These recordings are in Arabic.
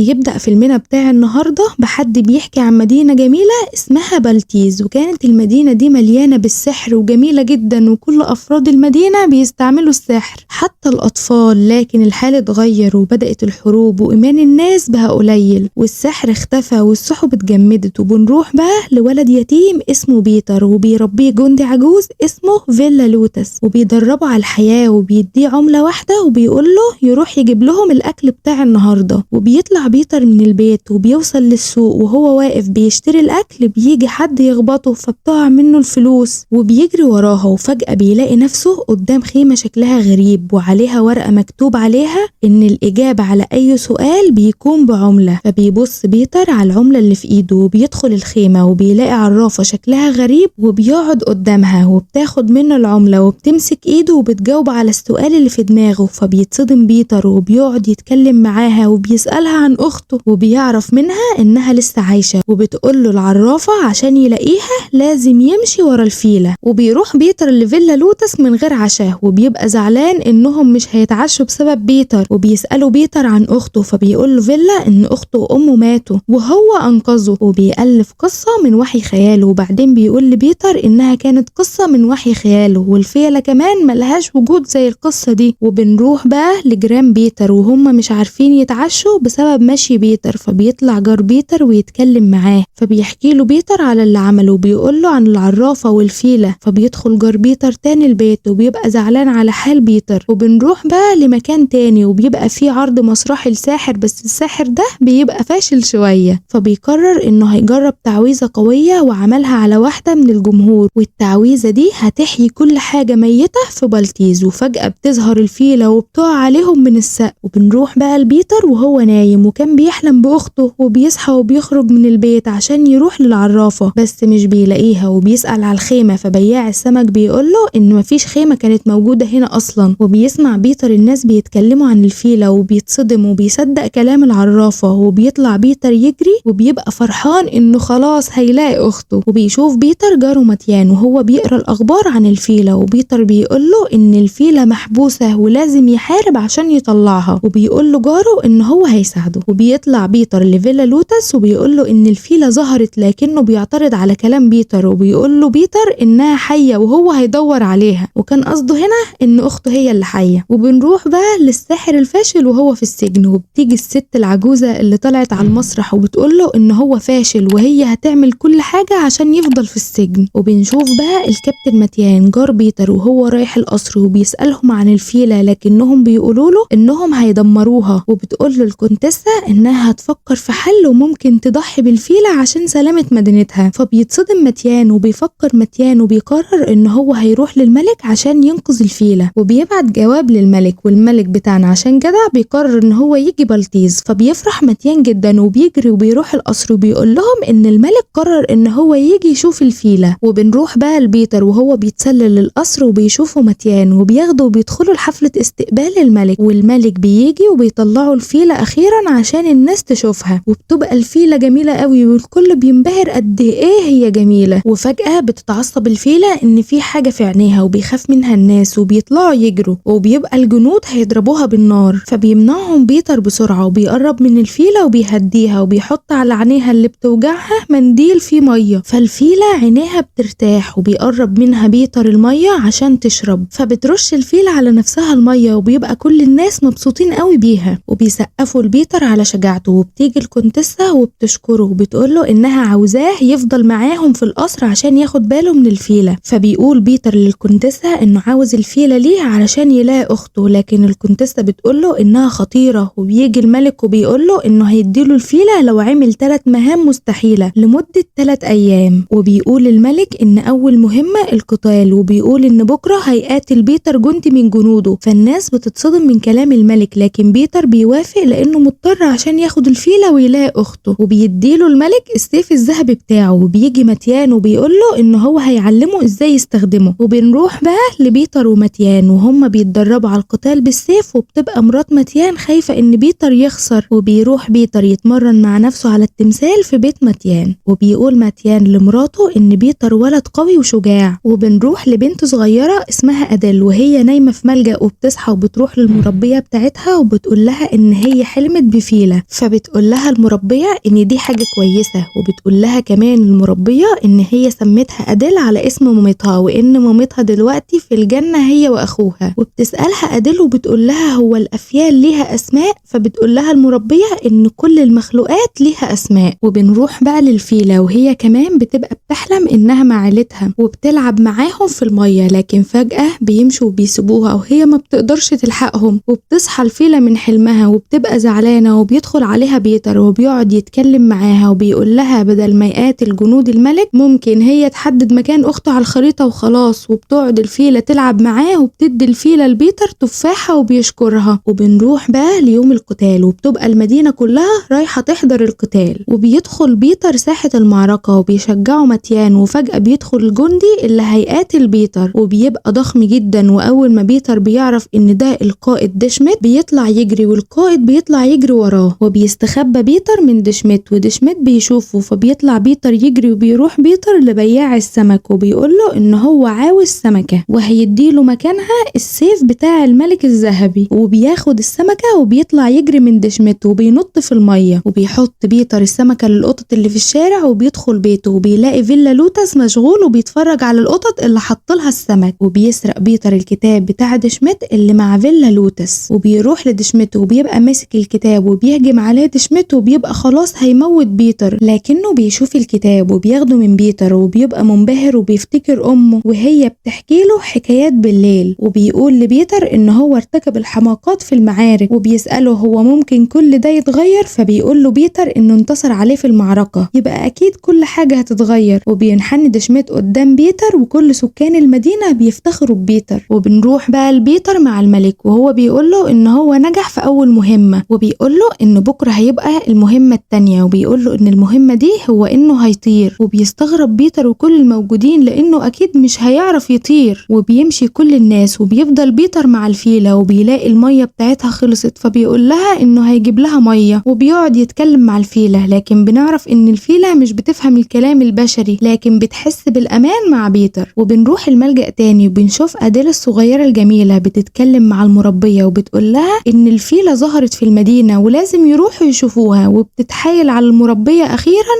بيبدأ فيلمنا بتاع النهاردة بحد بيحكي عن مدينة جميلة اسمها بلتيز، وكانت المدينة دي مليانة بالسحر وجميلة جدا، وكل أفراد المدينة بيستعملوا السحر حتى الأطفال. لكن الحال اتغير وبدأت الحروب وإيمان الناس بقى قليل والسحر اختفى والسحب اتجمدت. وبنروح بقى لولد يتيم اسمه بيتر وبيربيه جندي عجوز اسمه فيلا لوتس، وبيدربه على الحياة وبيديه عملة واحدة وبيقول له يروح يجيب لهم الأكل بتاع النهاردة. وبيطلع بيتر من البيت وبيوصل للسوق، وهو واقف بيشتري الأكل بيجي حد يخبطه فبتقع منه الفلوس، وبيجري وراها وفجأة بيلاقي نفسه قدام خيمة شكلها غريب وعليها ورقة مكتوب عليها إن الإجابة على أي سؤال بيكون بعملة. فبيبص بيتر على العملة اللي في إيده وبيدخل الخيمة وبيلاقي عرافة شكلها غريب وبيقعد قدامها وبتاخد منه العملة وبتمسك إيده وبتجاوب على السؤال اللي في دماغه. فبيتصدم بيتر وبيقعد يتكلم معاها وبيسألها عن أخته، وبيعرف منها إنها لسه عايشة، وبتقوله العرافة عشان يلاقيها لازم يمشي ورا الفيلة. وبيروح بيتر لفيلا لوتس من غير عشاء وبيبقى زعلان إنهم مش هيتعشوا بسبب بيتر، وبيسألوا بيتر عن أخته فبيقوله فيلا إن أخته وأمه ماتوا وهو أنقذه، وبيألف قصة من وحي خياله. وبعدين بيقول لبيتر إنها كانت قصة من وحي خياله والفيلة كمان ملهاش وجود زي القصة دي. وبنروح بقى لجيران بيتر وهم مش عارفين يتعشوا بسبب مشي بيتر، فبيطلع جار بيتر ويتكلم معاه فبيحكي له بيتر على اللي عمله وبيقول له عن العرافة والفيلة. فبيدخل جار بيتر تاني البيت وبيبقى زعلان على حال بيتر. وبنروح بقى لمكان تاني وبيبقى فيه عرض مسرحي الساحر، بس الساحر ده بيبقى فاشل شوية، فبيقرر انه هيجرب تعويذة قوية وعملها على واحدة من الجمهور، والتعويذة دي هتحيي كل حاجة ميتة في بلتيز. وفجأة بتظهر الفيلة وبتقع عليهم من السقف. وبنروح بقى لبيتر وهو نايم وكان بيحلم بأخته، وبيصحى وبيخرج من البيت عشان يروح للعرافة بس مش بيلاقيها، وبيسأل على الخيمة فبياع السمك بيقوله ان مفيش خيمة كانت موجودة هنا اصلا. وبيسمع بيتر الناس بيتكلموا عن الفيلة وبيتصدم وبيصدق كلام العرافة، وبيطلع بيتر يجري وبيبقى فرحان انه خلاص هيلاقي اخته. وبيشوف بيتر جاره متيان وهو بيقرا الاخبار عن الفيلة، وبيتر بيقوله ان الفيلة محبوسة ولازم يحارب عشان يطلعها، وبيقوله جاره ان هو هيساعده. وبيطلع بيتر لفيلا لوتس وبيقوله ان الفيلة ظهرت لكنه بيعترض على كلام بيتر، وبيقوله بيتر انها حية وهو هيدور عليها، وكان قصده هنا ان اخته هي اللي حية. وبنروح بقى للساحر الفاشل وهو في السجن، وبتيجي الست العجوزة اللي طلعت على المسرح وبتقوله ان هو فاشل وهي هتعمل كل حاجة عشان يفضل في السجن. وبنشوف بقى الكابتن متيان جار بيتر وهو رايح القصر وبيسألهم عن الفيلة لكنهم بيقولوا له انهم هيدمروها، وبتقول الكونتيسة انها هتفكر في حل وممكن تضحي بالفيلة عشان سلامة مدينتها. فبيتصدم متيان وبيفكر متيان وبيقرر ان هو هيروح للملك عشان ينقذ الفيلة، وبيبعت جواب للملك، والملك بتاعنا عشان جدع بيقرر ان هو يجي بلتيز. فبيفرح متيان جدا وبيجري وبيروح القصر وبيقول لهم ان الملك قرر ان هو يجي يشوف الفيلة. وبنروح بقى لبيتر وهو بيتسلل للقصر وبيشوفوا متيان وبياخدوا وبيدخلوا لحفلة استقبال الملك، والملك بيجي وبيطلعوا الفيلة اخيرا عشان الناس تشوفها، وبتبقى الفيلة جميلة قوي والكل بينبهر قد ايه هي جميلة. وفجأة بتتعصب الفيلة ان في حاجة في عينيها وبيخاف منها الناس وبيطلعوا يجروا، وبيبقى الجنود هيضربوها بالنار. فبيمنعهم بيتر بسرعة وبيقرب من الفيلة وبيهديها وبيحط على عينيها اللي بتوجعها منديل فيه مية، فالفيلة عينيها بترتاح وبيقرب منها بيتر المية عشان تشرب. فبترش الفيلة على نفسها المية وبيبقى كل الناس مبسوطين قوي بيها وبيسقفوا لبيتر على شجاعته. وبتيجي الكونتيسة وبتشكره وبتقوله انها عاوزاه يفضل معاهم في القصر عشان ياخد باله من الفيلة. فبيقول بيتر للكونتيسة انه عاوز الفيلة ليه علشان يلاقي اخته، لكن الكونتيسة بتقوله انها خطيرة. وبيجي الملك وبيقوله انه هيديله الفيلة لو عمل 3 مهام مستحيلة لمدة 3 ايام. وبيقول الملك ان اول مهمة القتال، وبيقول ان بكرة هيقاتل بيتر جندي من جنوده. فالناس بتتصدم من كلام الملك، لكن بيتر بيوافق لانه مضطر عشان ياخد الفيلة ويلاقي اخته. وبيديله الملك السيف الذهبي بتاعه، وبيجي متيان وبيقوله انه هو هيعلمه ازاي يستخدمه. وبنروح بقى لبيتر ومتيان وهم بيتدربوا على القتال بالسيف، وبتبقى مرات متيان خايفة ان بيتر يخسر، وبيروح بيتر يتمرن مع نفسه على التمثال في بيت متيان. وبيقول متيان لمراته ان بيتر ولد قوي وشجاع. وبنروح لبنت صغيرة اسمها أديل وهي نايمة في ملجأ، وبتصحى وبتروح للمربية بتاعتها وبتقول لها ان هي حلمت بفيلة الفيلة. فبتقول لها المربية ان دي حاجة كويسة، وبتقول لها كمان المربية ان هي سمتها أديل على اسم مامتها، وان مامتها دلوقتي في الجنة هي واخوها. وبتسألها أديل وبتقول لها هو الافيال ليها اسماء؟ فبتقول لها المربية ان كل المخلوقات ليها اسماء. وبنروح بقى للفيلة وهي كمان بتبقى بتحلم انها مع عيلتها وبتلعب معاهم في المية، لكن فجأة بيمشوا وبيسيبوها وهي ما بتقدرش تلحقهم. وبتصحى الفيلة من حلمها وبتبقى زعلانة، وبيدخل عليها بيتر وبيقعد يتكلم معاها وبيقول لها بدل ما يقاتل جنود الملك ممكن هي تحدد مكان اخته على الخريطة وخلاص. وبتقعد الفيلة تلعب معاه وبتدي الفيلة البيتر تفاحة وبيشكرها. وبنروح بقى ليوم القتال وبتبقى المدينة كلها رايحة تحضر القتال، وبيدخل بيتر ساحة المعركة وبيشجعه متيان. وفجأة بيدخل الجندي اللي هيقاتل بيتر وبيبقى ضخم جدا، واول ما بيتر بيعرف ان ده القائد دشمت بيطلع يجري، والقائد بيطلع يجري وراه وبيستخبى بيتر من دشمت، ودشمت بيشوفه فبيطلع بيتر يجري. وبيروح بيتر لبياع السمك وبيقوله ان هو عاوز سمكة وهيديله مكانها السيف بتاع الملك الذهبي. وبياخد السمكة وبيطلع يجري من دشمت وبينط في المية، وبيحط بيتر السمكة للقطط اللي في الشارع وبيدخل بيته وبيلاقي فيلا لوتس مشغول وبيتفرج على القطط اللي حطلها السمك. وبيسرق بيتر الكتاب بتاع دشمت اللي مع فيلا لوتس وبيروح لدشمت وبيبقى ماسك الكتاب وبيهجم عليه دشمت وبيبقى خلاص هيموت بيتر، لكنه بيشوف الكتاب وبياخده من بيتر وبيبقى منبهر وبيفتكر امه وهي بتحكي له حكايات بالليل. وبيقول لبيتر ان هو ارتكب الحماقات في المعارك وبيسأله هو ممكن كل ده يتغير؟ فبيقول له بيتر انه انتصر عليه في المعركة، يبقى اكيد كل حاجة هتتغير. وبينحني دشمت قدام بيتر وكل سكان المدينة بيفتخروا ببيتر. وبنروح بقى لبيتر مع الملك وهو بيقول له ان هو نجح في اول مهمة، وبيقول له ان بكرة هيبقى المهمة التانية، وبيقول له ان المهمة دي هو انه هيطير. وبيستغرب بيتر وكل الموجودين لانه اكيد مش هيعرف يطير. وبيمشي كل الناس وبيفضل بيتر مع الفيلة وبيلاقي المية بتاعتها خلصت، فبيقول لها انه هيجيب لها مية وبيقعد يتكلم مع الفيلة. لكن بنعرف ان الفيلة مش بتفهم الكلام البشري لكن بتحس بالامان مع بيتر. وبنروح الملجأ تاني وبنشوف أديل الصغيرة الجميلة بتتكلم مع المربية وبتقول لها ان الفيلة ظهرت في المدينة ولازم يروحوا يشوفوها، وبتتحايل على المربية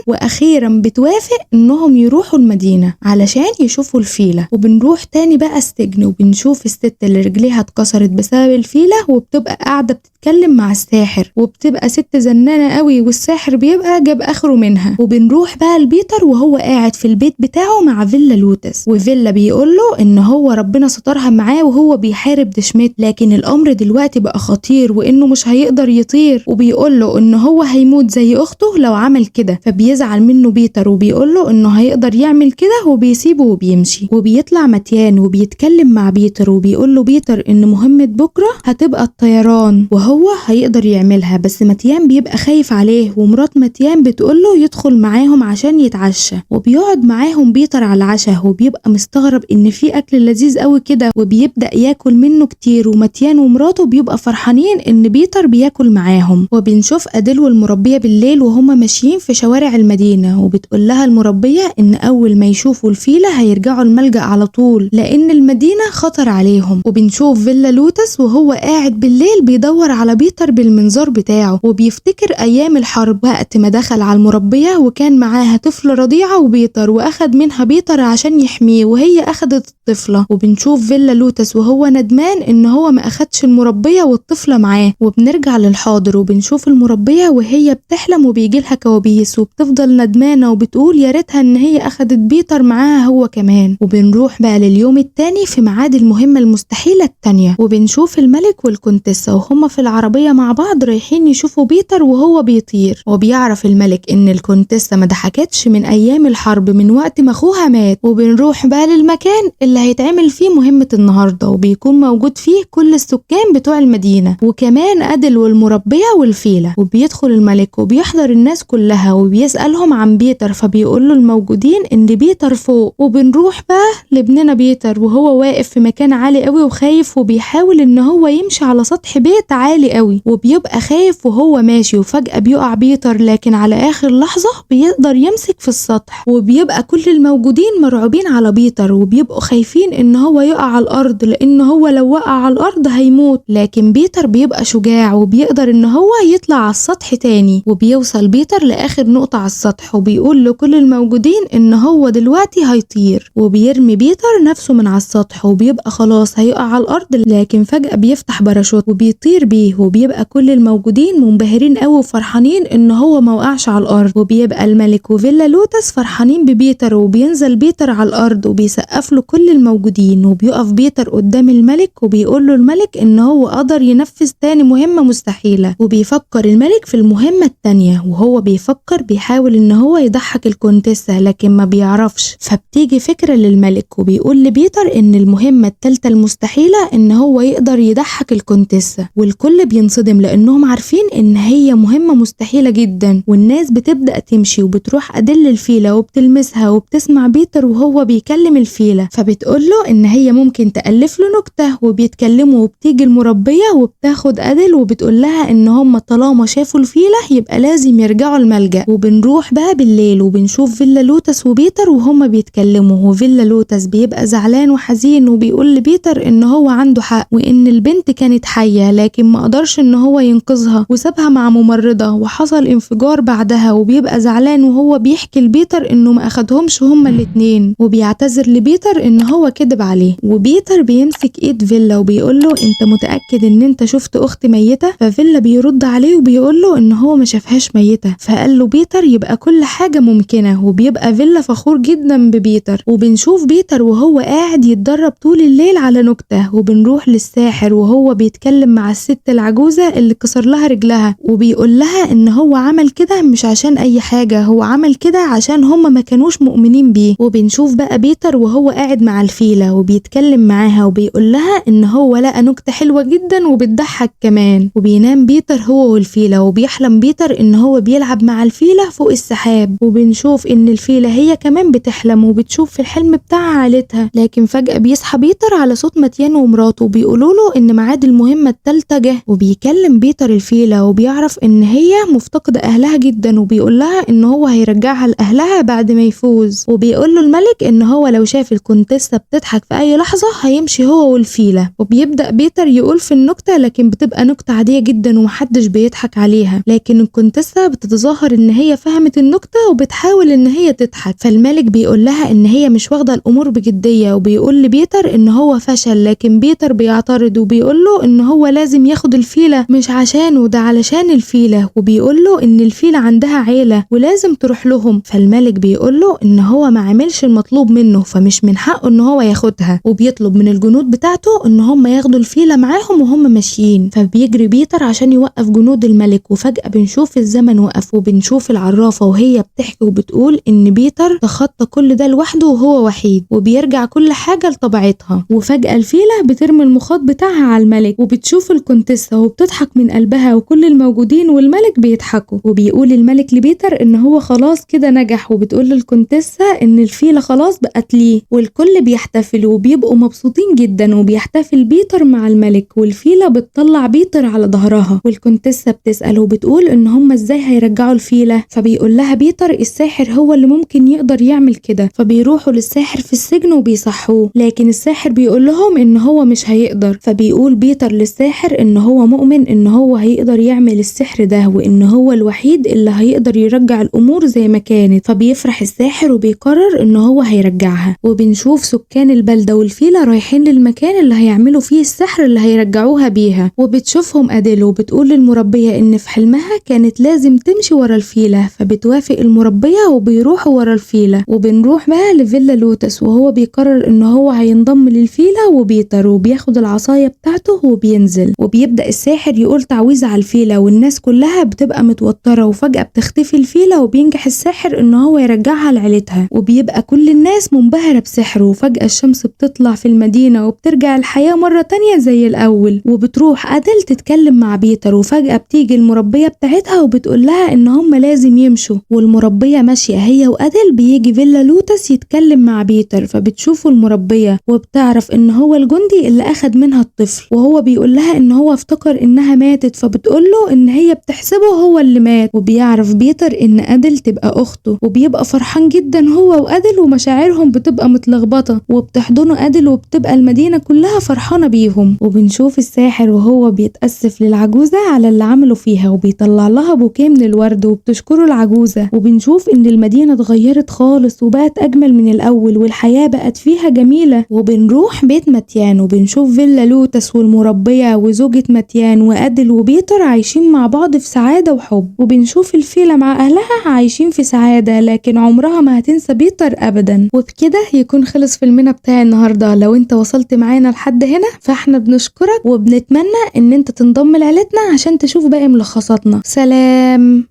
واخيرا بتوافق انهم يروحوا المدينة علشان يشوفوا الفيلة. وبنروح تاني بقى السجن وبنشوف الست اللي رجليها اتكسرت بسبب الفيلة وبتبقى قاعدة بتتكلم مع الساحر، وبتبقى ست زنانة قوي والساحر بيبقى جاب اخره منها. وبنروح بقى لبيتر وهو قاعد في البيت بتاعه مع فيلا لوتس، وفيلا بيقوله ان هو ربنا سترها معاه وهو بيحارب دشمت، لكن الامر دلوقتي بقى خطير وانه مش هيقدر يطير، وبيقوله ان هو هيموت زي اخته لو عمل كده. فبيزعل منه بيتر وبيقوله انه هيقدر يعمل كده وبيسيبه وبيمشي. وبيطلع متيان وبيتكلم مع بيتر وبيقوله بيتر ان مهمة بكرة هتبقى الطيران وهو هيقدر يعملها، بس متيان بيبقى خايف عليه. ومرات متيان بتقوله يدخل معاهم عشان يتعشى، وبيقعد معاهم بيتر على العشاء وبيبقى مستغرب ان في اكل لذيذ قوي كده وبيبدأ ياكل منه كتير. ومتيان ومراته بيبقى فرحانين ان بيتر بياكل معاهم. وبنشوف أديل والمربية بالليل وهما ماشيين في شوارع المدينة، وبتقول لها المربية ان اول ما يشوفوا الفيلة هيرجعوا الملجأ على طول لان المدينة خطر عليهم. وبنشوف فيلا لوتس وهو قاعد بالليل بيدور على بيتر بالمنظار بتاعه وبيفتكر ايام الحرب وقت ما دخل على المربية وكان معاها طفل رضيعة وبيتر واخد منها بيتر عشان يحميه وهي اخدت الطفلة. وبنشوف فيلا لوتس وهو ندمان ان هو ما اخدش المربية والطفلة معاه. وبنرجع للحاضر وبنشوف المربية وهي بتحلم وبيجيلها كوابيس وبتفضل ندمانة وبتقول يا ريتها ان هي اخدت بيتر معاها هو كمان. وبنروح بقى لليوم التاني في ميعاد المهمة المستحيلة التانية، وبنشوف الملك والكونتسة وهما في العربية مع بعض رايحين يشوفوا بيتر وهو بيطير. وبيعرف الملك ان الكونتسة ما ضحكتش من ايام الحرب من وقت ما اخوها مات. وبنروح بقى للمكان اللي هيتعمل فيه مهمة النهاردة وبيكون موجود فيه كل السكان بتوع المدينة وكمان أديل والمربية والفيلة. وبيدخل الملك وبيحضر الناس كلها وبيسألهم عن بيتر، فبيقول له الموجودين ان بيتر فوق. وبنروح بقى لابننا بيتر وهو واقف في مكان عالي قوي وخايف وبيحاول ان هو يمشي على سطح بيت عالي قوي وبيبقى خايف وهو ماشي، وفجأة بيقع بيتر لكن على اخر لحظة بيقدر يمسك في السطح. وبيبقى كل الموجودين مرعوبين على بيتر وبيبقوا خايفين ان هو يقع على الارض لان هو لو وقع على الارض هيموت، لكن بيتر بيبقى شجاع وبيقدر ان هو يطلع على السطح تاني. وبيوصل بيتر لآخر نقطة على السطح وبيقول لكل الموجودين ان هو دلوقتي هيطير، وبيرمي بيتر نفسه من على السطح وبيبقى خلاص هيقع على الارض، لكن فجأة بيفتح باراشوت وبيطير بيه، وبيبقى كل الموجودين منبهرين قوي وفرحانين ان هو ما وقعش على الارض. وبيبقى الملك وفيلا لوتس فرحانين ببيتر، وبينزل بيتر على الارض وبيسقف له كل الموجودين، وبيقف بيتر قدام الملك وبيقول له الملك ان هو قدر ينفذ تاني مهمة مستحيلة. وبيفكر الملك في المهمة التانية، وهو بيفكر بيحاول ان هو يضحك الكونتيسة لكن ما بيعرفش. فبتيجي فكرة للملك وبيقول لبيتر ان المهمة التالتة المستحيلة ان هو يقدر يضحك الكونتيسة، والكل بينصدم لانهم عارفين ان هي مهمة مستحيلة جدا. والناس بتبدأ تمشي وبتروح أدل الفيلة وبتلمسها وبتسمع بيتر وهو بيكلم الفيلة، فبتقول له ان هي ممكن تألف له نكتة. وبيتكلموا وبتيجي المربية وبتاخد أدل وبتقول لها ان هم طالما شافوا الفيلة يبقى لازم يرجعوا الملجأ. وبنروح بقى بالليل وبنشوف فيلا لوتس وبيتر وهم بيتكلموا، وفيلا لوتس بيبقى زعلان وحزين وبيقول لبيتر ان هو عنده حق وان البنت كانت حية لكن ما قدرش ان هو ينقذها وسابها مع ممرضة وحصل انفجار بعدها. وبيبقى زعلان وهو بيحكي لبيتر انه ما اخدهمش هما الاتنين، وبيعتذر لبيتر ان هو كذب عليه. وبيتر بيمسك ايد فيلا وبيقول له انت متأكد ان انت شفت اخت ميتة؟ ففيلا بيرد عليه وبيقول له ان هو ما شافهاش ميتة. فقال له بيتر يبقى كل حاجة ممكنة. وبيبقى فيلا فخور جدا ببيتر. وبنشوف بيتر وهو قاعد يتدرب طول الليل على نكتة. وبنروح للساحر وهو بيتكلم مع الست العجوزة اللي كسر لها رجلها، وبيقول لها ان هو عمل كده مش عشان اي حاجة، هو عمل كده عشان هما ما كانوش مؤمنين بيه. وبنشوف بقى بيتر وهو قاعد مع الفيلة وبيتكلم معاها وبيقول لها ان هو لقى نكتة حلوة جدا وبتضحك كمان. وبينام بيتر هو والفيلة، وبيحلم بيتر ان هو بيلعب مع الفيلة فوق السحاب. وبنشوف ان الفيلة هي كمان بتحلم وبتشوف في الحلم بتاعها عيلتها. لكن فجأة بيصحى بيتر على صوت ماتيان ومراته بيقولوا له ان ميعاد المهمة التالتة جه. وبيكلم بيتر الفيلة وبيعرف ان هي مفتقدة اهلها جدا، وبيقول لها ان هو هيرجعها لاهلها بعد ما يفوز. وبيقول له الملك ان هو لو شاف الكونتيسة بتضحك في اي لحظة هيمشي هو والفيلة. وبيبدأ بيتر يقول في النكتة لكن بتبقى نكتة عادية جدا ومحدش بيضحك عليها، لكن الكونتيسة بتتظاهر ان هي فهمت النكتة وبتحاول ان هي تضحك. فالملك بيقول لها ان هي مش واخدة الامور بجدية، وبيقول لبيتر ان هو فشل. لكن بيتر بيعترض وبيقول له ان هو لازم ياخد الفيلة مش عشانه، ده علشان الفيلة. وبيقول له ان الفيلة عندها عيلة ولازم تروح لهم. فالملك بيقول له ان هو ما عملش المطلوب منه فمش من حقه ان هو ياخدها، وبيطلب من الجنود بتاعته ان هم ياخدوا الفيلة معاهم وهم ماشيين. فبيجري بيتر عشان يوقف جنود الملك، وفجأة بنشوف الزمن وقف وبنشوف العرافة وهي بتحكي وبتقول ان بيتر تخطى كل ده لوحده وهو وحيد، وبيرجع كل حاجة لطبيعتها. وفجأة الفيلة بترمي المخاط بتاعها على الملك وبتشوف الكونتيسة وبتضحك من قلبها، وكل الموجودين والملك بيضحكوا. وبيقول الملك لبيتر ان هو خلاص كده نجح، وبتقول للكونتيسة ان الفيلة خلاص بقت ليه. والكل بيحتفل وبيبقوا مبسوطين جدا، وبيحتفل بيتر مع الملك. والفيلة بتطلع بيتر على ظهرها، والكونتيسة بتسأل وبتقول ان هم ازاي هيرجعوا الفيلة. فبيقول لها بيتر الساحر هو اللي ممكن يقدر يعمل كده. فبيروحوا للساحر في السجن وبيصحوه، لكن الساحر بيقول لهم ان هو مش هيقدر. فبيقول بيتر للساحر ان هو مؤمن ان هو هيقدر يعمل السحر ده، وان هو الوحيد اللي هيقدر يرجع الامور زي ما كانت. فبيفرح الساحر وبيقرر ان هو هيرجعها. وبنشوف سكان البلدة والفيلة رايحين للمكان اللي هيعملوا فيه السحر اللي هيرجعوها بيها. وبتشوفهم أديل وبتقول للمربية ان في حلمها كانت لازم تمشي ورا الفيلة. فبتوافق المربية وبيروحوا ورا الفيلة. وبنروح بقى لفيلا لوتس وهو بيقرر ان هو هينضم للفيلة وبيتر، وبياخد العصاية بتاعته وبينزل. وبيبدأ الساحر يقول تعويذة على الفيلة، والناس كلها بتبقى متوترة. وفجأة بتختفي الفيلة وبينجح الساحر ان هو يرجعها لعيلتها، وبيبقى كل الناس منبهرة بسحره. وفجأة الشمس بتطلع في المدينة وبترجع الحياة مرة تانية زي الأول. وبتروح أديل تتكلم مع بيتر، وفجأة بتيجي المربية بتاعتها وبتقول لها ان هم لازم يمشوا. والمربية ماشية هي وأديل، بيجي فيلا لوتس يتكلم مع بيتر. فبتشوفه المربية وبتعرف ان هو الجندي اللي اخد منها الطفل، وهو بيقول لها ان هو افتكر انها ماتت. فبتقول له ان هي بتحسبه هو اللي مات. وبيعرف بيتر ان أديل تبقى اخته، وبيبقى فرحان جدا هو وأديل، ومشاعرهم بتبقى متلخبطة. وبتحضنوا أديل وبتبقى المدينة كلها فرحانة بيهم. وبنشوف الساحر وهو بيتأسف للعجوزة على اللي عملوا فيها وبيطلع لها بوكيه من الورد وبتشكره العجوزة، وبنشوف ان المدينة اتغيرت خالص وبقت اجمل من الاول والحياة بقت فيها جميلة. وبنروح بيت متيان وبنشوف فيلا لوتس والمربية وزوجة متيان وأدل وبيتر عايشين مع بعض في سعادة وحب، وبنشوف الفيلة مع أهلها عايشين في سعادة لكن عمرها ما هتنسى بيتر أبدا. وبكده يكون خلص فيلمنا بتاع النهاردة. لو انت وصلت معانا لحد هنا فاحنا بنشكرك وبنتمنى ان انت تنضم لعيلتنا عشان تشوف باقي ملخصاتنا. سلام.